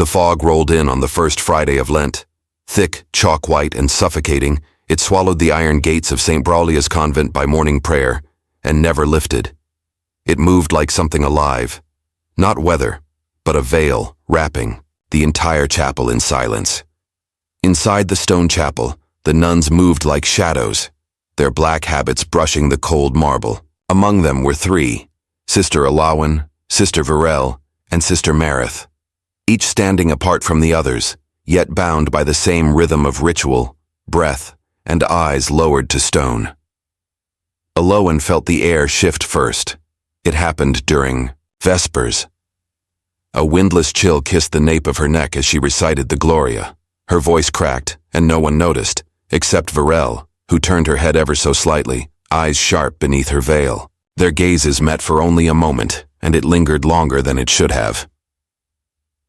The fog rolled in on the first Friday of Lent. Thick, chalk-white, and suffocating, it swallowed the iron gates of St. Braulia's convent by morning prayer, and never lifted. It moved like something alive. Not weather, but a veil, wrapping the entire chapel in silence. Inside the stone chapel, the nuns moved like shadows, their black habits brushing the cold marble. Among them were three: Sister Alawan, Sister Varel, and Sister Marith, each standing apart from the others, yet bound by the same rhythm of ritual, breath, and eyes lowered to stone. Alawan felt the air shift first. It happened during Vespers. A windless chill kissed the nape of her neck as she recited the Gloria. Her voice cracked, and no one noticed, except Varel, who turned her head ever so slightly, eyes sharp beneath her veil. Their gazes met for only a moment, and it lingered longer than it should have.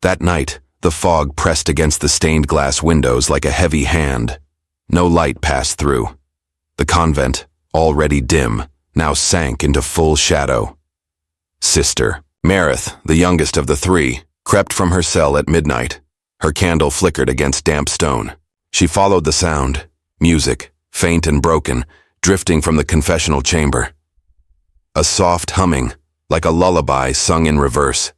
That night, the fog pressed against the stained glass windows like a heavy hand. No light passed through. The convent, already dim, now sank into full shadow. Sister Marith, the youngest of the three, crept from her cell at midnight. Her candle flickered against damp stone. She followed the sound, music, faint and broken, drifting from the confessional chamber. A soft humming, like a lullaby sung in reverse.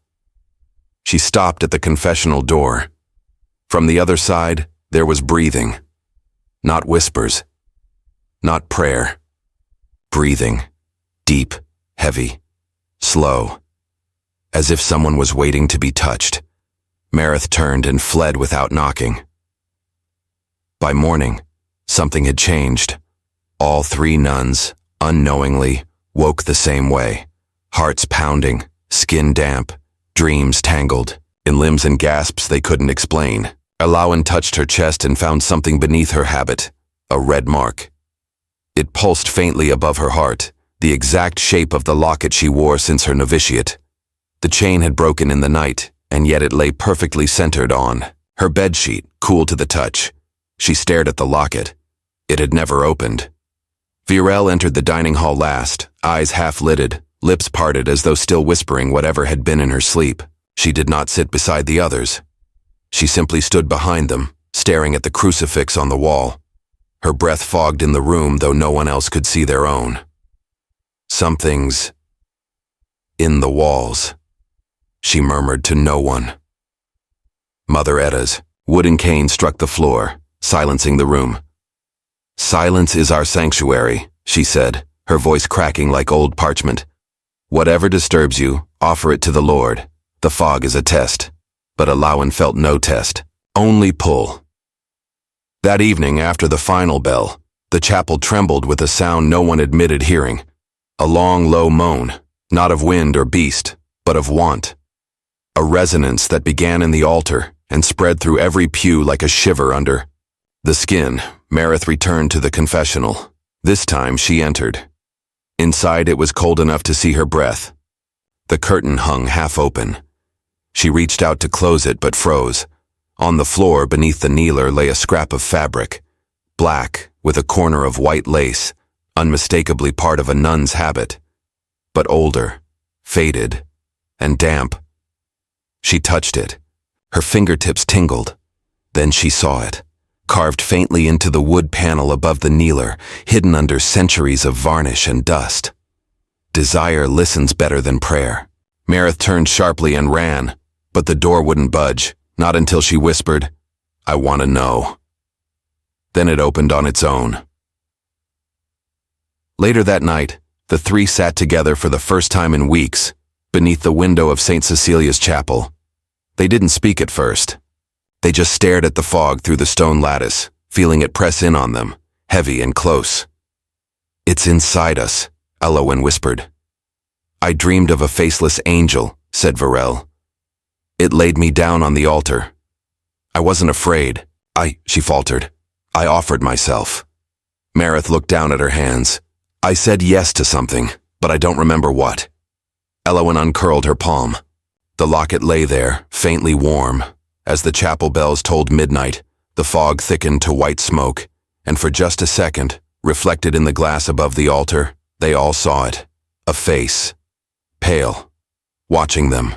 She stopped at the confessional door. From the other side, there was breathing. Not whispers. Not prayer. Breathing. Deep, heavy, slow. As if someone was waiting to be touched. Marith turned and fled without knocking. By morning, something had changed. All three nuns, unknowingly, woke the same way. Hearts pounding, skin damp, dreams tangled, in limbs and gasps they couldn't explain. Alawan touched her chest and found something beneath her habit, a red mark. It pulsed faintly above her heart, the exact shape of the locket she wore since her novitiate. The chain had broken in the night, and yet it lay perfectly centered on her bedsheet, cool to the touch. She stared at the locket. It had never opened. Varel entered the dining hall last, eyes half-lidded, lips parted as though still whispering whatever had been in her sleep. She did not sit beside the others. She simply stood behind them, staring at the crucifix on the wall. Her breath fogged in the room, though no one else could see their own. Something's in the walls, she murmured to no one. Mother Etta's wooden cane struck the floor, silencing the room. "Silence is our sanctuary," she said, her voice cracking like old parchment. "Whatever disturbs you, offer it to the Lord. The fog is a test." But Alawan felt no test, only pull. That evening, after the final bell, the chapel trembled with a sound no one admitted hearing. A long, low moan, not of wind or beast, but of want. A resonance that began in the altar and spread through every pew like a shiver under the skin. Marith returned to the confessional. This time she entered. Inside it was cold enough to see her breath. The curtain hung half open. She reached out to close it but froze. On the floor beneath the kneeler lay a scrap of fabric, black with a corner of white lace, unmistakably part of a nun's habit, but older, faded, and damp. She touched it. Her fingertips tingled. Then she saw it, carved faintly into the wood panel above the kneeler, hidden under centuries of varnish and dust. Desire listens better than prayer. Marith turned sharply and ran, but the door wouldn't budge, not until she whispered, "I want to know." Then it opened on its own. Later that night, the three sat together for the first time in weeks, beneath the window of St. Cecilia's chapel. They didn't speak at first. They just stared at the fog through the stone lattice, feeling it press in on them, heavy and close. "It's inside us," Alawan whispered. "I dreamed of a faceless angel," said Varel. "It laid me down on the altar. I wasn't afraid. She faltered. "I offered myself." Marith looked down at her hands. "I said yes to something, but I don't remember what." Alawan uncurled her palm. The locket lay there, faintly warm. As the chapel bells tolled midnight, the fog thickened to white smoke, and for just a second, reflected in the glass above the altar, they all saw it. A face. Pale. Watching them.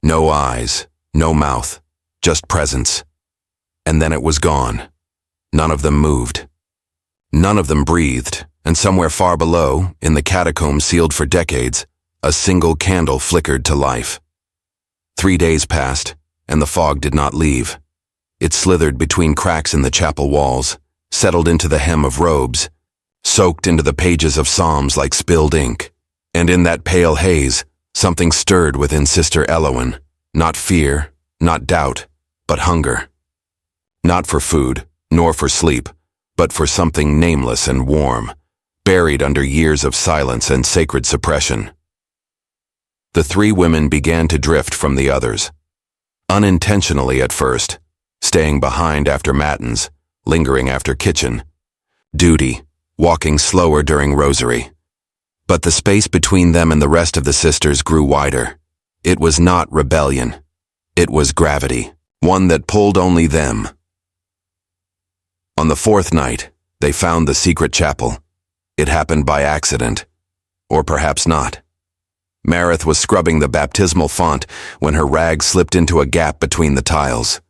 No eyes, no mouth, just presence. And then it was gone. None of them moved. None of them breathed, and somewhere far below, in the catacombs sealed for decades, a single candle flickered to life. 3 days passed, and the fog did not leave. It slithered between cracks in the chapel walls, settled into the hem of robes, soaked into the pages of psalms like spilled ink. And in that pale haze, something stirred within Sister Elowen. Not fear, not doubt, but hunger. Not for food, nor for sleep, but for something nameless and warm, buried under years of silence and sacred suppression. The 3 women began to drift from the others. Unintentionally at first, staying behind after matins, lingering after kitchen, duty, walking slower during rosary. But the space between them and the rest of the sisters grew wider. It was not rebellion. It was gravity, one that pulled only them. On the 4th night, they found the secret chapel. It happened by accident. Or perhaps not. Marith was scrubbing the baptismal font when her rag slipped into a gap between the tiles.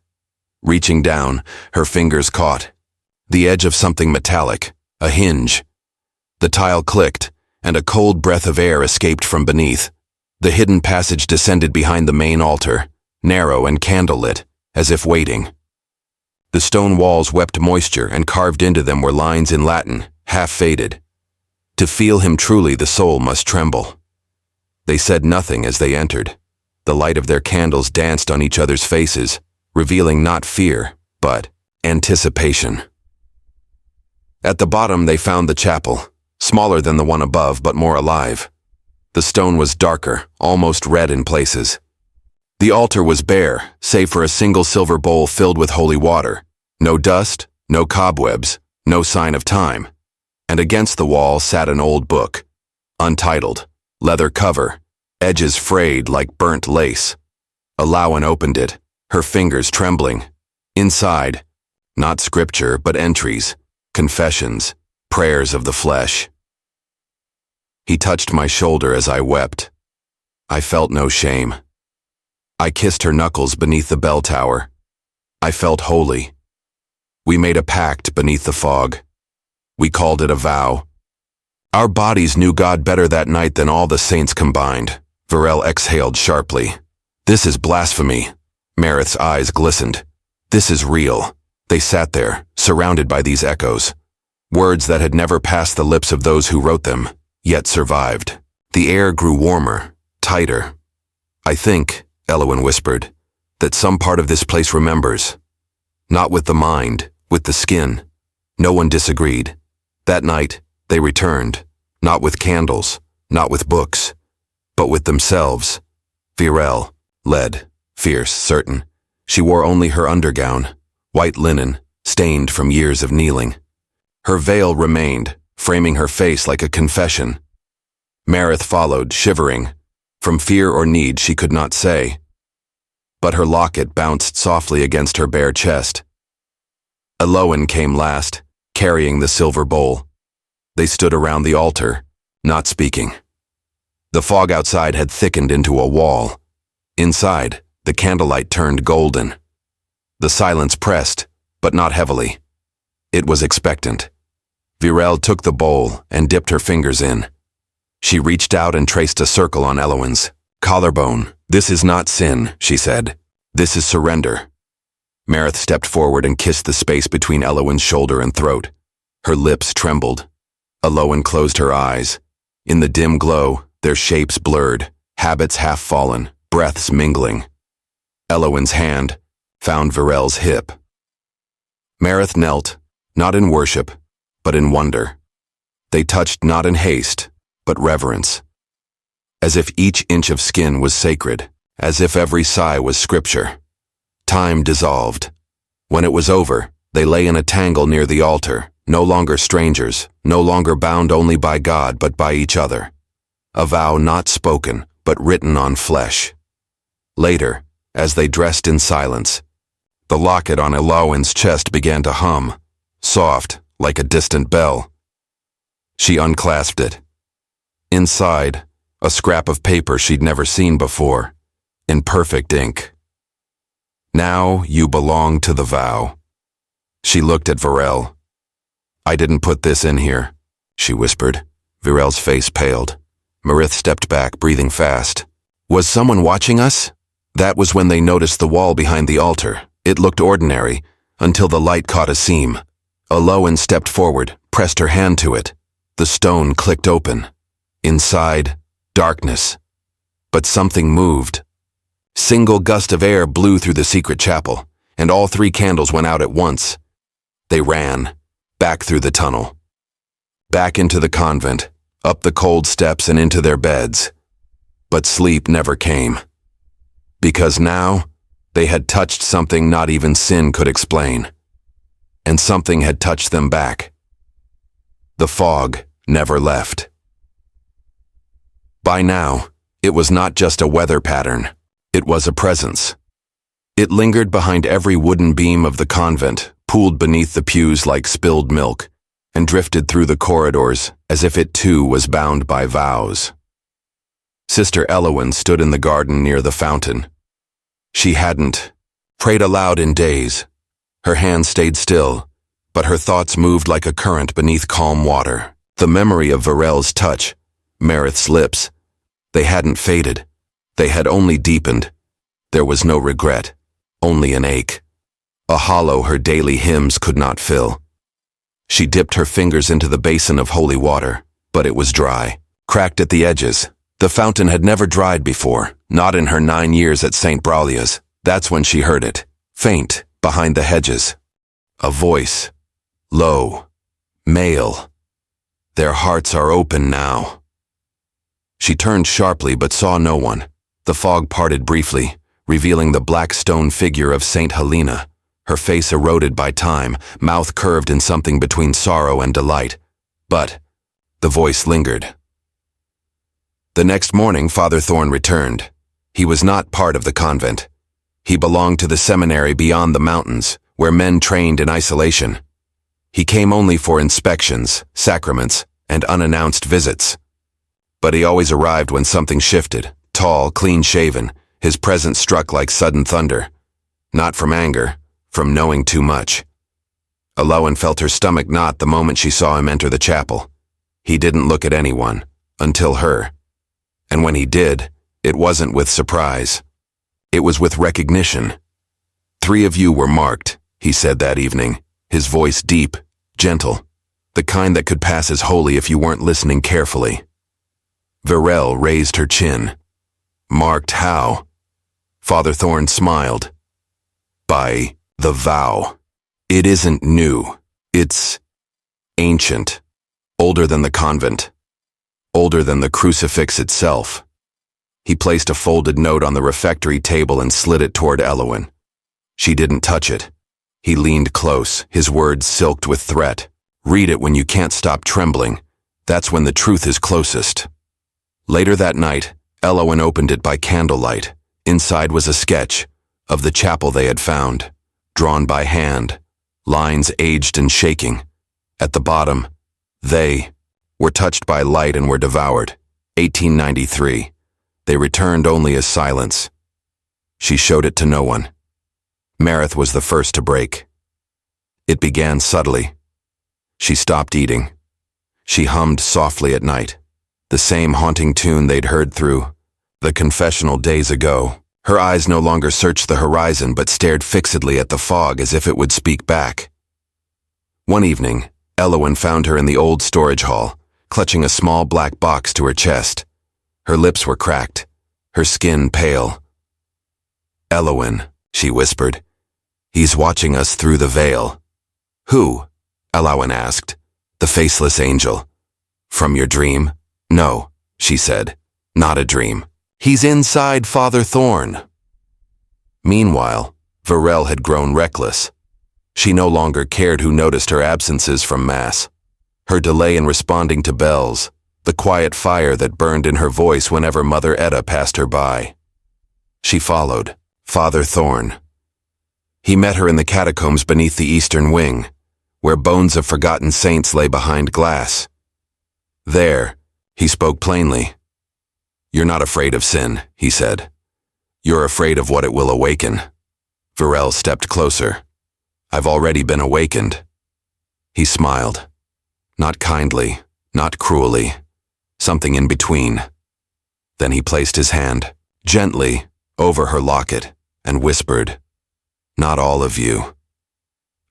Reaching down, her fingers caught the edge of something metallic, a hinge. The tile clicked, and a cold breath of air escaped from beneath. The hidden passage descended behind the main altar, narrow and candlelit, as if waiting. The stone walls wept moisture, and carved into them were lines in Latin, half faded. To feel him truly, the soul must tremble. They said nothing as they entered. The light of their candles danced on each other's faces, revealing not fear, but anticipation. At the bottom they found the chapel, smaller than the one above but more alive. The stone was darker, almost red in places. The altar was bare, save for a single silver bowl filled with holy water. No dust, no cobwebs, no sign of time. And against the wall sat an old book, untitled, leather cover, edges frayed like burnt lace. Alawan opened it, her fingers trembling. Inside, not scripture but entries, confessions, prayers of the flesh. He touched my shoulder as I wept. I felt no shame. I kissed her knuckles beneath the bell tower. I felt holy. We made a pact beneath the fog. We called it a vow. Our bodies knew God better that night than all the saints combined. Varel exhaled sharply. This is blasphemy. Marith's eyes glistened. This is real. They sat there, surrounded by these echoes. Words that had never passed the lips of those who wrote them, yet survived. The air grew warmer, tighter. I think, Elowen whispered, that some part of this place remembers. Not with the mind, with the skin. No one disagreed. That night, they returned, not with candles, not with books, but with themselves. Virel, led, fierce, certain. She wore only her undergown, white linen, stained from years of kneeling. Her veil remained, framing her face like a confession. Marith followed, shivering. From fear or need she could not say. But her locket bounced softly against her bare chest. Elowen came last, carrying the silver bowl. They stood around the altar, not speaking. The fog outside had thickened into a wall. Inside, the candlelight turned golden. The silence pressed, but not heavily. It was expectant. Virel took the bowl and dipped her fingers in. She reached out and traced a circle on Elowen's collarbone. This is not sin, she said. This is surrender. Marith stepped forward and kissed the space between Elowen's shoulder and throat. Her lips trembled. Elowen closed her eyes. In the dim glow, their shapes blurred, habits half fallen, breaths mingling. Elowen's hand found Virel's hip. Marith knelt, not in worship, but in wonder. They touched not in haste, but reverence. As if each inch of skin was sacred, as if every sigh was scripture. Time dissolved. When it was over, they lay in a tangle near the altar, no longer strangers, no longer bound only by God but by each other. A vow not spoken, but written on flesh. Later, as they dressed in silence, the locket on Elowen's chest began to hum, soft, like a distant bell. She unclasped it. Inside, a scrap of paper she'd never seen before, in perfect ink. Now you belong to the vow. She looked at Varel. I didn't put this in here, she whispered. Varel's face paled. Marith stepped back, breathing fast. Was someone watching us? That was when they noticed the wall behind the altar. It looked ordinary, until the light caught a seam. Aloan stepped forward, pressed her hand to it. The stone clicked open. Inside, darkness. But something moved. Single gust of air blew through the secret chapel, and all 3 candles went out at once. They ran, back through the tunnel. Back into the convent, up the cold steps and into their beds. But sleep never came. Because now, they had touched something not even sin could explain. And something had touched them back. The fog never left. By now, it was not just a weather pattern. It was a presence. It lingered behind every wooden beam of the convent, pooled beneath the pews like spilled milk, and drifted through the corridors as if it too was bound by vows. Sister Elowen stood in the garden near the fountain. She hadn't prayed aloud in days. Her hands stayed still, but her thoughts moved like a current beneath calm water. The memory of Varel's touch, Marith's lips, they hadn't faded. They had only deepened. There was no regret, only an ache. A hollow her daily hymns could not fill. She dipped her fingers into the basin of holy water, but it was dry, cracked at the edges. The fountain had never dried before, not in her 9 years at St. Braulia's. That's when she heard it, faint, behind the hedges. A voice, low, male. Their hearts are open now. She turned sharply but saw no one. The fog parted briefly, revealing the black stone figure of Saint Helena, her face eroded by time, mouth curved in something between sorrow and delight. But the voice lingered. The next morning, Father Thorn returned. He was not part of the convent. He belonged to the seminary beyond the mountains, where men trained in isolation. He came only for inspections, sacraments, and unannounced visits. But he always arrived when something shifted, tall, clean-shaven, his presence struck like sudden thunder. Not from anger, from knowing too much. Aloan felt her stomach knot the moment she saw him enter the chapel. He didn't look at anyone, until her. And when he did, it wasn't with surprise. It was with recognition. 3 of you were marked, he said that evening, his voice deep, gentle, the kind that could pass as holy if you weren't listening carefully. Varel raised her chin. Marked how? Father Thorn smiled. By the vow. It isn't new. It's ancient. Older than the convent. Older than the crucifix itself. He placed a folded note on the refectory table and slid it toward Elowen. She didn't touch it. He leaned close, his words silked with threat. Read it when you can't stop trembling. That's when the truth is closest. Later that night, Elowen opened it by candlelight. Inside was a sketch of the chapel they had found, drawn by hand, lines aged and shaking. At the bottom, they were touched by light and were devoured. 1893. They returned only as silence. She showed it to no one. Marith was the first to break. It began subtly. She stopped eating. She hummed softly at night, the same haunting tune they'd heard through the confessional days ago. Her eyes no longer searched the horizon but stared fixedly at the fog as if it would speak back. One evening, Elowen found her in the old storage hall, clutching a small black box to her chest. Her lips were cracked, her skin pale. Elowen, she whispered. He's watching us through the veil. Who? Elowen asked. The faceless angel. From your dream? No, she said. Not a dream. He's inside Father Thorn. Meanwhile, Varel had grown reckless. She no longer cared who noticed her absences from Mass. Her delay in responding to bells, the quiet fire that burned in her voice whenever Mother Etta passed her by. She followed Father Thorn. He met her in the catacombs beneath the eastern wing, where bones of forgotten saints lay behind glass. There, he spoke plainly. You're not afraid of sin, he said. You're afraid of what it will awaken. Varel stepped closer. I've already been awakened. He smiled. Not kindly, not cruelly. Something in between. Then he placed his hand, gently, over her locket, and whispered, "Not all of you."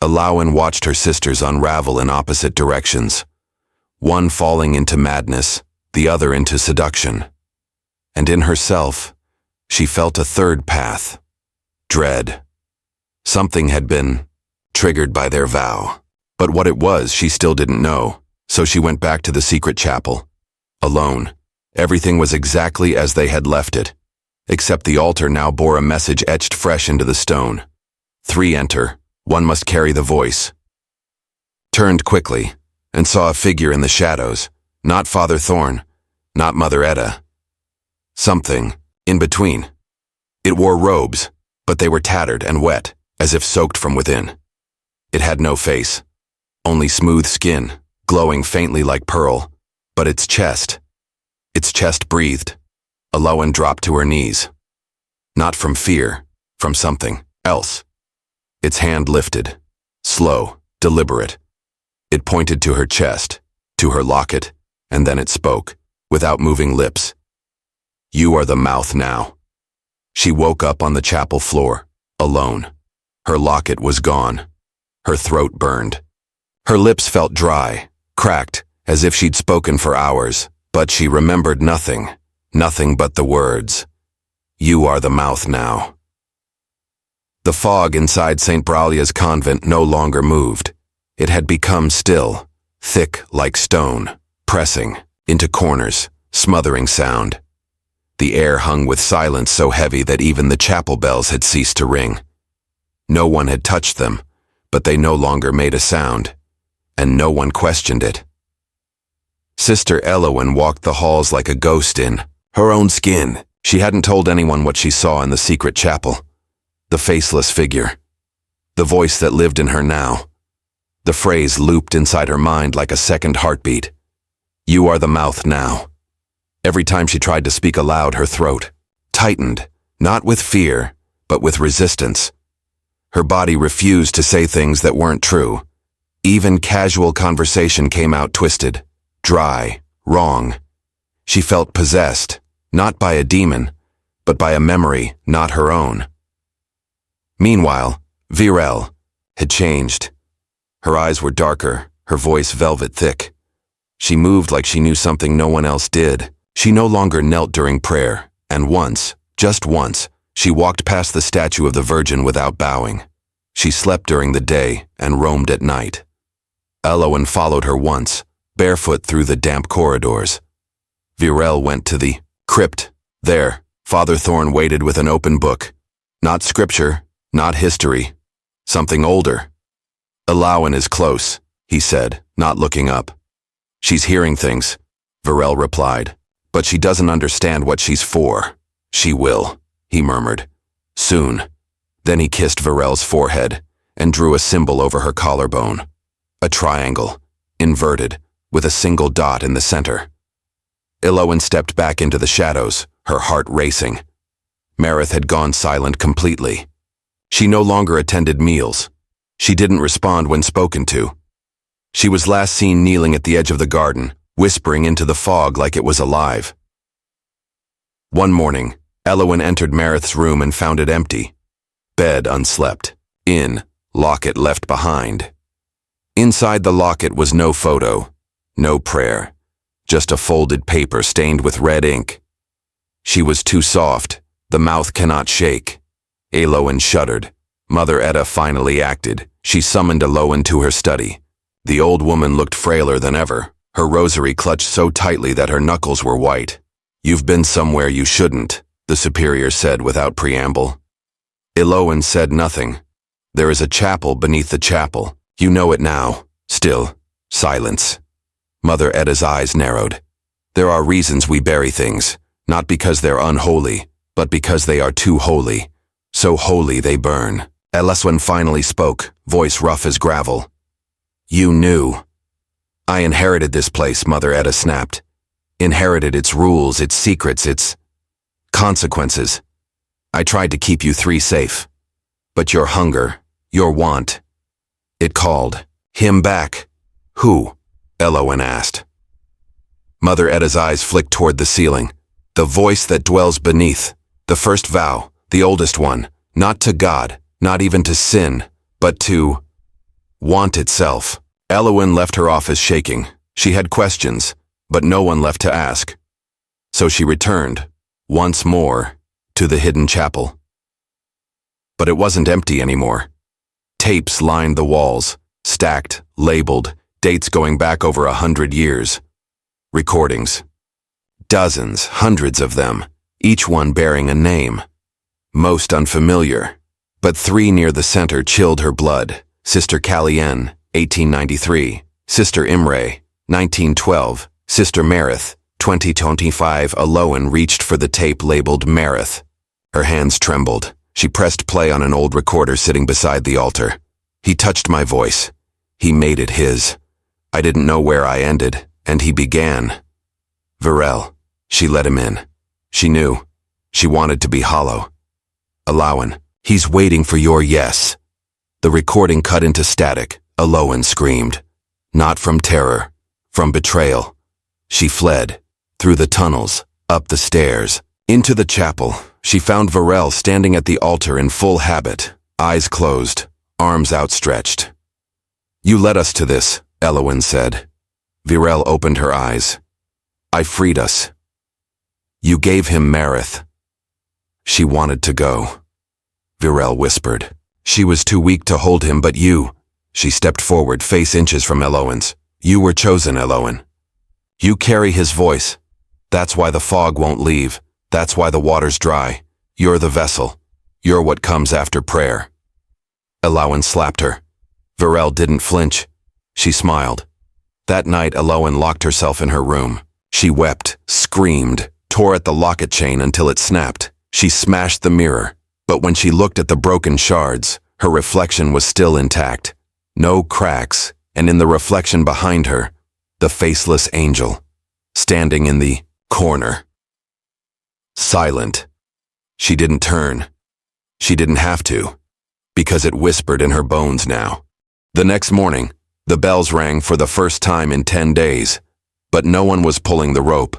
Alawan watched her sisters unravel in opposite directions, one falling into madness, the other into seduction. And in herself, she felt a third path, dread. Something had been triggered by their vow. But what it was, she still didn't know, so she went back to the secret chapel. Alone, everything was exactly as they had left it, except the altar now bore a message etched fresh into the stone. 3 enter, 1 must carry the voice. Turned quickly, and saw a figure in the shadows, not Father Thorn, not Mother Etta. Something in between. It wore robes, but they were tattered and wet, as if soaked from within. It had no face, only smooth skin, glowing faintly like pearl, but its chest breathed. Alawan dropped to her knees. Not from fear, from something else. Its hand lifted, slow, deliberate. It pointed to her chest, to her locket, and then it spoke, without moving lips. "You are the mouth now." She woke up on the chapel floor, alone. Her locket was gone. Her throat burned. Her lips felt dry, cracked, as if she'd spoken for hours, but she remembered nothing, nothing but the words. "You are the mouth now." The fog inside St. Braulia's convent no longer moved. It had become still, thick like stone, pressing into corners, smothering sound. The air hung with silence so heavy that even the chapel bells had ceased to ring. No one had touched them, but they no longer made a sound, and no one questioned it. Sister Elowen walked the halls like a ghost in her own skin. She hadn't told anyone what she saw in the secret chapel. The faceless figure. The voice that lived in her now. The phrase looped inside her mind like a second heartbeat. "You are the mouth now." Every time she tried to speak aloud, her throat tightened, not with fear, but with resistance. Her body refused to say things that weren't true. Even casual conversation came out twisted, dry, wrong. She felt possessed, not by a demon, but by a memory not her own. Meanwhile, Virel had changed. Her eyes were darker, her voice velvet thick. She moved like she knew something no one else did. She no longer knelt during prayer, and once, just once, she walked past the statue of the Virgin without bowing. She slept during the day and roamed at night. Elowen followed her once, barefoot through the damp corridors. Virel went to the crypt. There, Father Thorn waited with an open book. Not scripture, not history. Something older. "Elowen is close," he said, not looking up. "She's hearing things," Virel replied, "but she doesn't understand what she's for." "She will," he murmured. "Soon." Then he kissed Virel's forehead and drew a symbol over her collarbone. A triangle, inverted, with a single dot in the center. Elowen stepped back into the shadows, her heart racing. Marith had gone silent completely. She no longer attended meals. She didn't respond when spoken to. She was last seen kneeling at the edge of the garden, whispering into the fog like it was alive. One morning, Elowen entered Marith's room and found it empty. Bed unslept. Locket left behind. Inside the locket was no photo, no prayer, just a folded paper stained with red ink. She was too soft, the mouth cannot shake. Elowen shuddered. Mother Etta finally acted. She summoned Elowen to her study. The old woman looked frailer than ever, her rosary clutched so tightly that her knuckles were white. "You've been somewhere you shouldn't," the superior said without preamble. Elowen said nothing. "There is a chapel beneath the chapel. You know it now." Still, silence. Mother Etta's eyes narrowed. "There are reasons we bury things, not because they're unholy, but because they are too holy. So holy they burn." Elowen finally spoke, voice rough as gravel. "You knew." "I inherited this place," Mother Etta snapped. "Inherited its rules, its secrets, its consequences. I tried to keep you 3 safe. but your hunger, your want. It called. Him back. Who? Elowen asked. Mother Edda's eyes flicked toward the ceiling. The voice that dwells beneath. The first vow, the oldest one, not to God, not even to sin, but to want itself. Elowen left her office shaking. She had questions, but no one left to ask. So she returned, once more, to the hidden chapel. But it wasn't empty anymore. Tapes lined the walls, stacked, labeled, dates going back over 100 years. Recordings. Dozens, hundreds of them, each one bearing a name. Most unfamiliar, but 3 near the center chilled her blood. Sister Callien, 1893. Sister Imre, 1912. Sister Marith, 2025. Elowen reached for the tape labeled Marith. Her hands trembled. She pressed play on an old recorder sitting beside the altar. He touched my voice. He made it his. I didn't know where I ended, and he began. Varel. She let him in. She knew. She wanted to be hollow. Elowen. He's waiting for your yes. The recording cut into static. Elowen screamed. Not from terror. From betrayal. She fled. Through the tunnels. Up the stairs. Into the chapel. She found Varel standing at the altar in full habit. Eyes closed. Arms outstretched. You led us to this, Elowen said. Varel opened her eyes. I freed us. You gave him Marith. She wanted to go. Varel whispered. She was too weak to hold him, but you. She stepped forward, face inches from Elowen's. You were chosen, Elowen. You carry his voice. That's why the fog won't leave. That's why the water's dry. You're the vessel. You're what comes after prayer. Elowen slapped her. Varel didn't flinch. She smiled. That night, Elowen locked herself in her room. She wept, screamed, tore at the locket chain until it snapped. She smashed the mirror, but when she looked at the broken shards, her reflection was still intact. No cracks, and in the reflection behind her, the faceless angel, standing in the corner. Silent. She didn't turn. She didn't have to, because it whispered in her bones now. The next morning, the bells rang for the first time in 10 days, but no one was pulling the rope.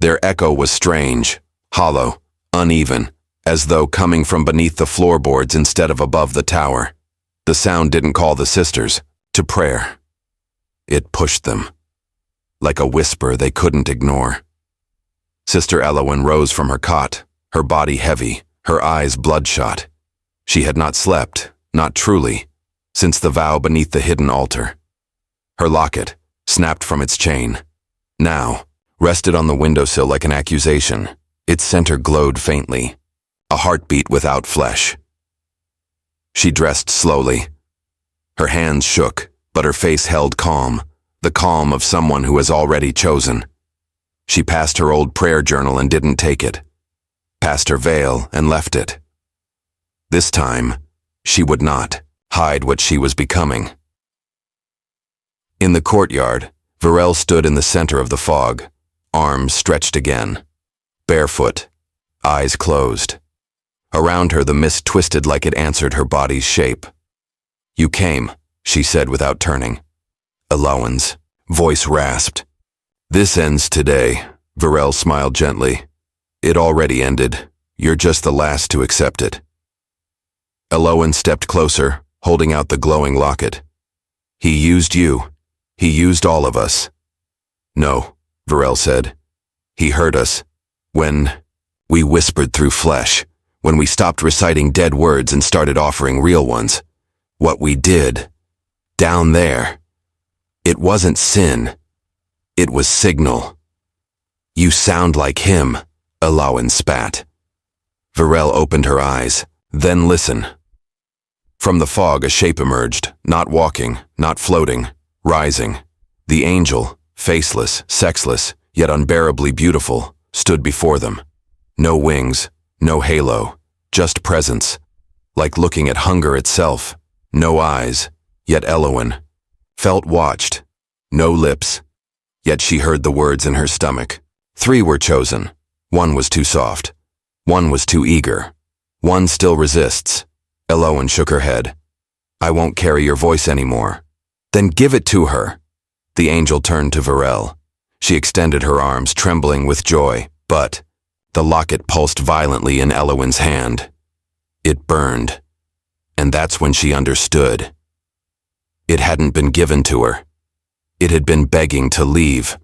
Their echo was strange, hollow, uneven, as though coming from beneath the floorboards instead of above the tower. The sound didn't call the sisters to prayer. It pushed them, like a whisper they couldn't ignore. Sister Elowen rose from her cot, her body heavy, her eyes bloodshot. She had not slept, not truly, since the vow beneath the hidden altar. Her locket, snapped from its chain, now rested on the windowsill like an accusation. Its center glowed faintly, a heartbeat without flesh. She dressed slowly. Her hands shook, but her face held calm, the calm of someone who has already chosen. She passed her old prayer journal and didn't take it, passed her veil and left it. This time, she would not hide what she was becoming. In the courtyard, Varel stood in the center of the fog, arms stretched again, barefoot, eyes closed. Around her the mist twisted like it answered her body's shape. You came, she said without turning. Elowen's voice rasped. This ends today, Varel smiled gently. It already ended. You're just the last to accept it. Elowen stepped closer, holding out the glowing locket. He used you. He used all of us. No, Varel said. He hurt us. When we whispered through flesh. When we stopped reciting dead words and started offering real ones. What we did, down there, it wasn't sin. It was signal. You sound like him, Elowen spat. Varel opened her eyes. Then listen. From the fog a shape emerged, not walking, not floating, rising. The angel, faceless, sexless, yet unbearably beautiful, stood before them. No wings, no halo, just presence, like looking at hunger itself. No eyes, yet Elowen felt watched. No lips, yet she heard the words in her stomach. 3 were chosen. 1 was too soft. 1 was too eager. 1 still resists. Elowen shook her head. I won't carry your voice anymore. Then give it to her. The angel turned to Varel. She extended her arms, trembling with joy, but the locket pulsed violently in Elowen's hand. It burned, and that's when she understood. It hadn't been given to her. It had been begging to leave.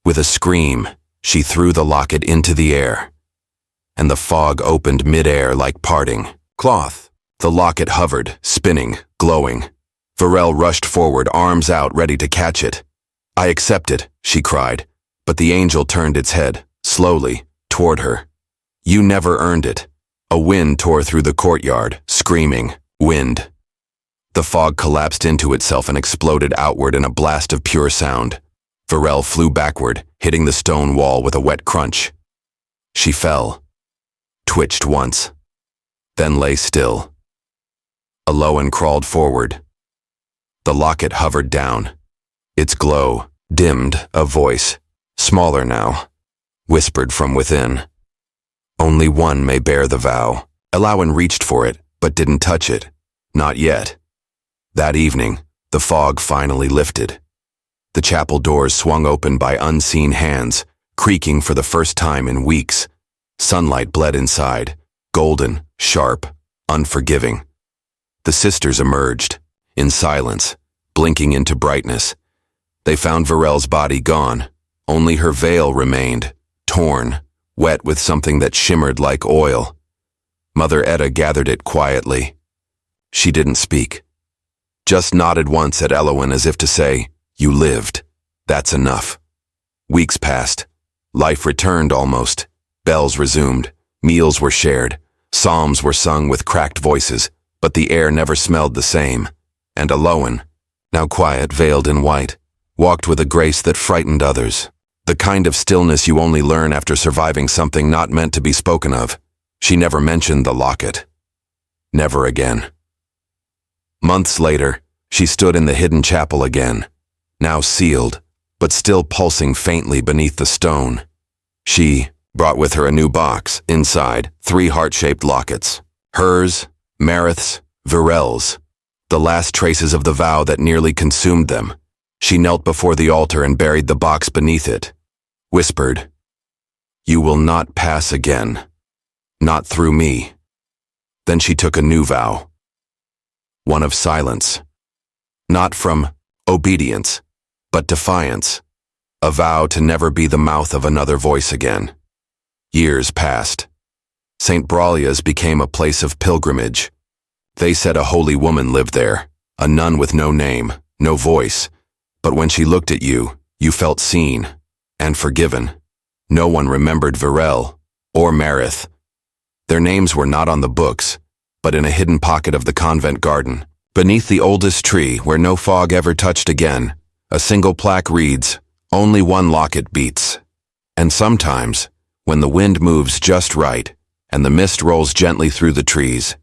With a scream, she threw the locket into the air, and the fog opened mid-air like parting cloth. The locket hovered, spinning, glowing. Varel rushed forward, arms out, ready to catch it. I accept it, she cried, but the angel turned its head, slowly, toward her. You never earned it. A wind tore through the courtyard, screaming, wind. The fog collapsed into itself and exploded outward in a blast of pure sound. Varel flew backward, hitting the stone wall with a wet crunch. She fell, twitched once, then lay still. Elowen crawled forward. The locket hovered down. Its glow dimmed. A voice, smaller now, whispered from within. Only one may bear the vow. Elowen reached for it, but didn't touch it. Not yet. That evening, the fog finally lifted. The chapel doors swung open by unseen hands, creaking for the first time in weeks. Sunlight bled inside, golden, sharp, unforgiving. The sisters emerged, in silence, blinking into brightness. They found Varel's body gone. Only her veil remained, torn, wet with something that shimmered like oil. Mother Etta gathered it quietly. She didn't speak. Just nodded once at Elowen as if to say, You lived. That's enough. Weeks passed. Life returned almost. Bells resumed. Meals were shared. Psalms were sung with cracked voices, but the air never smelled the same. And Elowen, now quiet, veiled in white, walked with a grace that frightened others. The kind of stillness you only learn after surviving something not meant to be spoken of. She never mentioned the locket. Never again. Months later, she stood in the hidden chapel again, now sealed, but still pulsing faintly beneath the stone. She brought with her a new box, inside, 3 heart-shaped lockets. Hers, Marith's, Varel's, the last traces of the vow that nearly consumed them. She knelt before the altar and buried the box beneath it, whispered, You will not pass again, not through me. Then she took a new vow, one of silence, not from obedience, but defiance, a vow to never be the mouth of another voice again. Years passed. St. Braulia's became a place of pilgrimage. They said a holy woman lived there, a nun with no name, no voice, but when she looked at you, you felt seen and forgiven. No one remembered Varel or Marith. Their names were not on the books, but in a hidden pocket of the convent garden. Beneath the oldest tree, where no fog ever touched again, a single plaque reads, Only one locket beats. And sometimes, when the wind moves just right, and the mist rolls gently through the trees,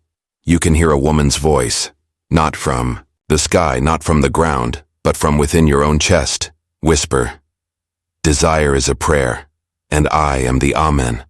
you can hear a woman's voice, not from the sky, not from the ground, but from within your own chest, whisper, Desire is a prayer, and I am the Amen.